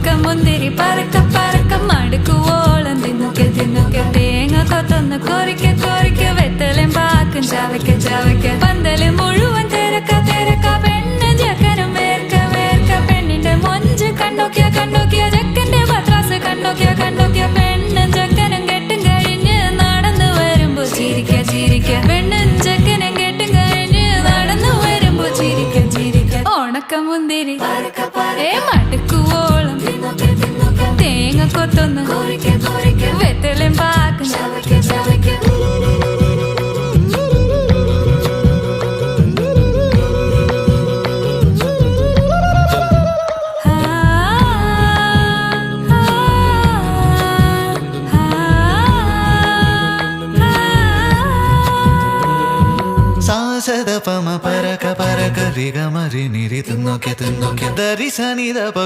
ഉണക്കമുന്തിരി പറക്ക പറക്ക മടുക്കുവോളം തിന്നൊക്കെ തിന്നൊക്കെ തേങ്ങ കൊത്തൊന്ന് കൊറിക്ക കൊറിക്ക വെത്തലും പാക്കും ചവയ്ക്ക ചവയ്ക്ക പന്തല് മുഴുവൻ തിരക്ക തിരക്ക പെണ്ണ് ചെക്കനും വേർക്ക വേർക്ക പെണ്ണിന്റെ മൊഞ്ച് കണ്ടോക്കിയ കണ്ടോക്കിയ ചെക്കന്റെ പത്രാസ് കണ്ടോക്കിയ കണ്ടോക്കിയ പെണ്ണും ചെക്കനും കെട്ടും കഴിഞ്ഞ് നടന്നു വരുമ്പോ ചിരിക്ക ചിരിക്ക പെണ്ണും ചെക്കനും കെട്ടും കഴിഞ്ഞ് നടന്നു വരുമ്പോ ചിരിക്ക ചിരിക്ക ഉണക്കമുന്തിരി മടുക്കുവോളം തേങ്ങ കൊത്തൊന്ന് വെത്തലും പാക്കും സാസദ പമ പരക പരക റിഗ മരി നിരി തുന്നൊക്കെ തുന്നൊക്കെ ദരി സനിത